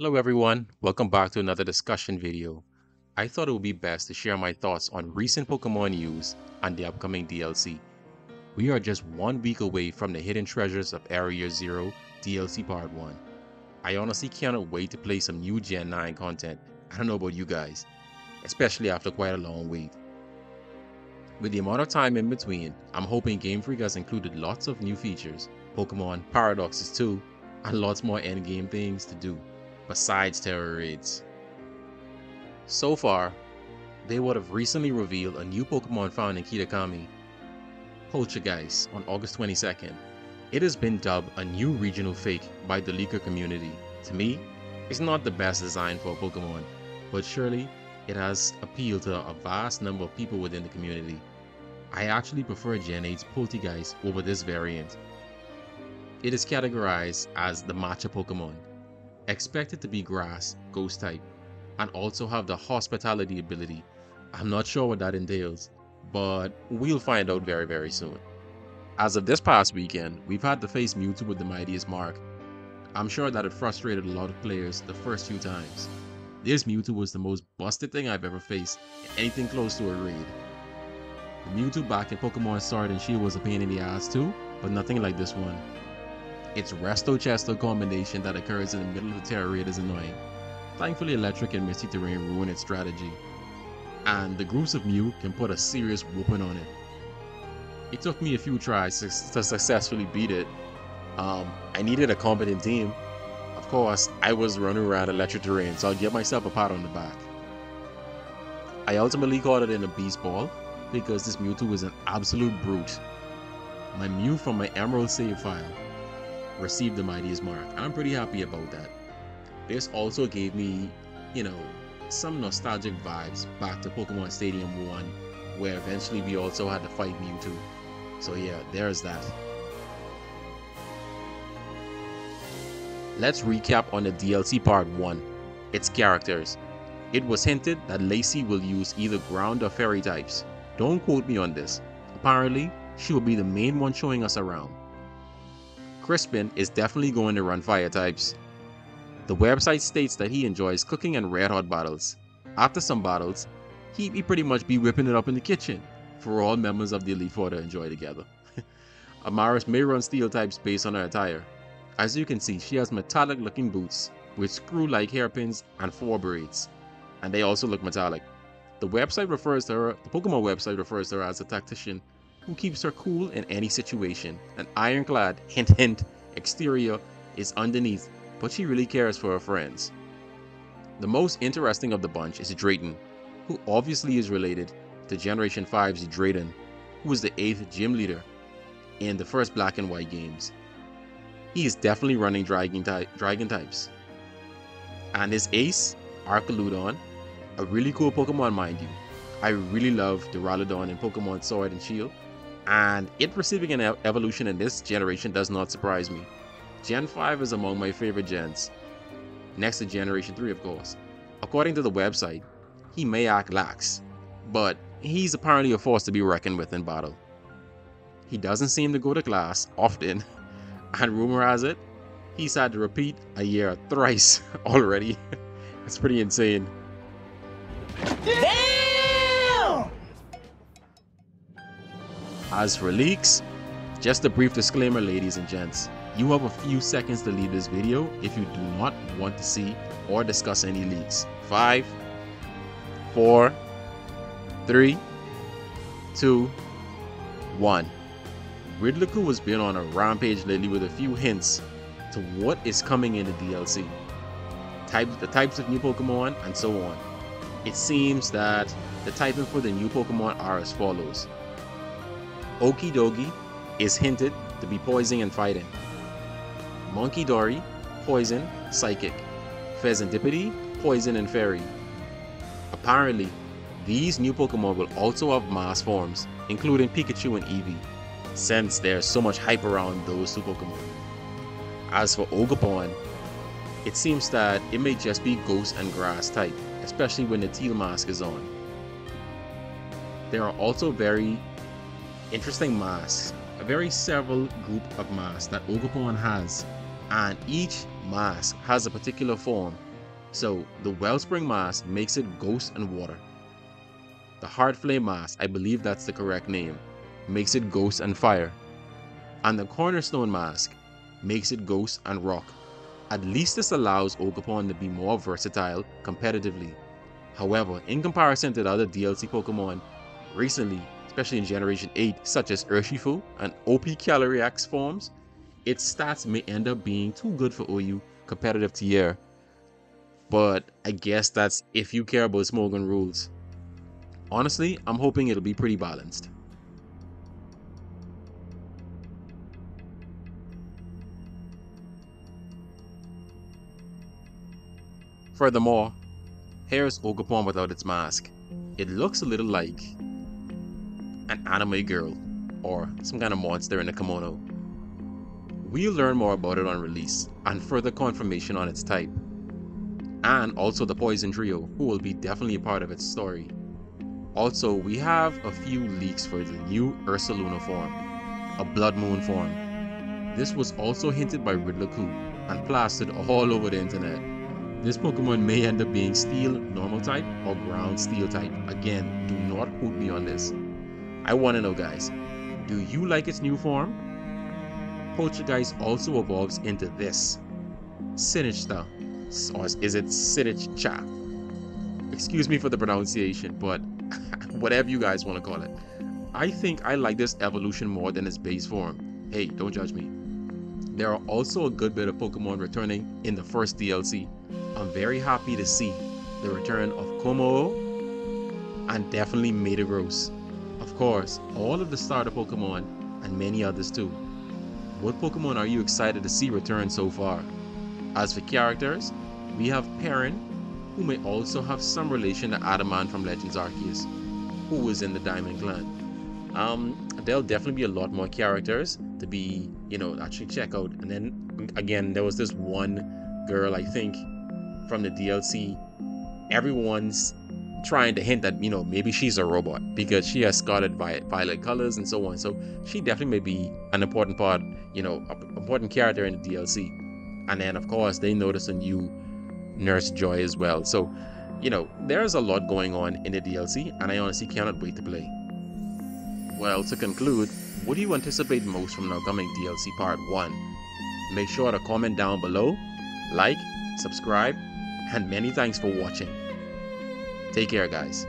Hello everyone, welcome back to another discussion video. I thought it would be best to share my thoughts on recent Pokemon news and the upcoming DLC. We are just 1 week away from the Hidden Treasures of Area Zero DLC Part 1. I honestly cannot wait to play some new Gen 9 content. I don't know about you guys, especially after quite a long wait. With the amount of time in between, I'm hoping Game Freak has included lots of new features, Pokemon paradoxes too, and lots more endgame things to do besides terror raids. So far, they would have recently revealed a new Pokemon found in Kitakami, Poltergeist, on August 22nd. It has been dubbed a new regional fake by the leaker community. To me, it's not the best design for a Pokemon, but surely it has appealed to a vast number of people within the community. I actually prefer Gen 8's Poltergeist over this variant. It is categorized as the Matcha Pokemon, expected to be grass, ghost type, and also have the hospitality ability. I'm not sure what that entails, but we'll find out very soon. As of this past weekend, we've had to face Mewtwo with the Mightiest Mark. I'm sure that it frustrated a lot of players the first few times. This Mewtwo was the most busted thing I've ever faced in anything close to a raid. The Mewtwo back in Pokemon Sword and Shield was a pain in the ass too, but nothing like this one. Its Resto-Chesto combination that occurs in the middle of the Terra raid is annoying. Thankfully, Electric and Misty Terrain ruin its strategy, and the groups of Mew can put a serious whooping on it. It took me a few tries to successfully beat it. I needed a competent team. Of course, I was running around Electric Terrain, so I'll give myself a pat on the back. I ultimately caught it in a Beast Ball because this Mewtwo was an absolute brute. My Mew from my Emerald save file received the Mightiest Mark, and I'm pretty happy about that. This also gave me, some nostalgic vibes back to Pokemon Stadium 1, where eventually we also had to fight Mewtwo. So yeah, there's that. Let's recap on the DLC Part 1, its characters. It was hinted that Lacey will use either ground or fairy types. Don't quote me on this. Apparently, she will be the main one showing us around. Crispin is definitely going to run fire types. The website states that he enjoys cooking and red hot battles. After some battles, he pretty much be whipping it up in the kitchen for all members of the Elite Four to enjoy together. Amaris may run steel types based on her attire. As you can see, she has metallic looking boots with screw like hairpins and 4 braids, and they also look metallic. The Pokemon website refers to her as a tactician who keeps her cool in any situation. An ironclad, hint hint, exterior is underneath, but she really cares for her friends. The most interesting of the bunch is Drayton, who obviously is related to Generation 5's Drayden, who was the 8th gym leader in the first Black and White games. He is definitely running dragon types. And his ace, Archaludon, a really cool Pokemon mind you. I really love Duraludon in Pokemon Sword and Shield, and it receiving an evolution in this generation does not surprise me. Gen 5 is among my favorite gens, next to Generation 3 of course. According to the website, he may act lax, but he's apparently a force to be reckoned with in battle. He doesn't seem to go to class often, and rumor has it, he's had to repeat a year thrice already. That's pretty insane. Damn! As for leaks, just a brief disclaimer ladies and gents, you have a few seconds to leave this video if you do not want to see or discuss any leaks. 5, 4, 3, 2, 1. Ridliku has been on a rampage lately with a few hints to what is coming in the DLC. The types of new Pokemon and so on. It seems that the typing for the new Pokemon are as follows. Okidogi is hinted to be poison and fighting. Monkey Dory, poison, psychic. Pheasantipity, poison and fairy. Apparently, these new Pokemon will also have mass forms, including Pikachu and Eevee, since there's so much hype around those two Pokemon. As for Ogerpon, it seems that it may just be ghost and grass type, especially when the teal mask is on. There are also very interesting masks, a very several group of masks that Ogerpon has, and each mask has a particular form So the Wellspring mask makes it Ghost and Water. The Heart Flame mask, I believe that's the correct name, makes it Ghost and Fire. And the Cornerstone mask makes it Ghost and Rock. At least this allows Ogerpon to be more versatile competitively. However, in comparison to the other DLC Pokemon recently, especially in Generation 8, such as Urshifu and OP Calyrex forms, its stats may end up being too good for OU competitive tier. But I guess that's if you care about Smogon rules. Honestly, I'm hoping it'll be pretty balanced. Furthermore, here's Ogerpon without its mask. It looks a little like an anime girl or some kind of monster in a kimono. We'll learn more about it on release and further confirmation on its type. And also the Poison Trio, who will be definitely a part of its story. Also, we have a few leaks for the new Ursaluna form, a Blood Moon form. This was also hinted by Riddler Coup and plastered all over the internet. This Pokemon may end up being Steel Normal type or Ground Steel type. Again, do not quote me on this. I want to know, guys, do you like its new form? Poltergeist also evolves into this Sinistcha, or is it Sinistcha? Excuse me for the pronunciation, but whatever you guys want to call it. I think I like this evolution more than its base form. Hey, don't judge me. There are also a good bit of Pokemon returning in the first DLC. I'm very happy to see the return of Komo and definitely Metagross. Of course, all of the starter Pokemon and many others too. What Pokemon are you excited to see return so far? As for characters, we have Perrin, who may also have some relation to Adamant from Legends Arceus, who was in the Diamond Clan. There'll definitely be a lot more characters to be, actually check out. And then again, there was this one girl, I think, from the DLC. Everyone's trying to hint that, maybe she's a robot because she has Scarlet Violet colors and so on. So she definitely may be an important part, important character in the DLC. And then, of course, they notice a new Nurse Joy as well. So, there's a lot going on in the DLC, and I honestly cannot wait to play. Well, to conclude, what do you anticipate most from the upcoming DLC Part 1? Make sure to comment down below, like, subscribe, and many thanks for watching. Take care, guys.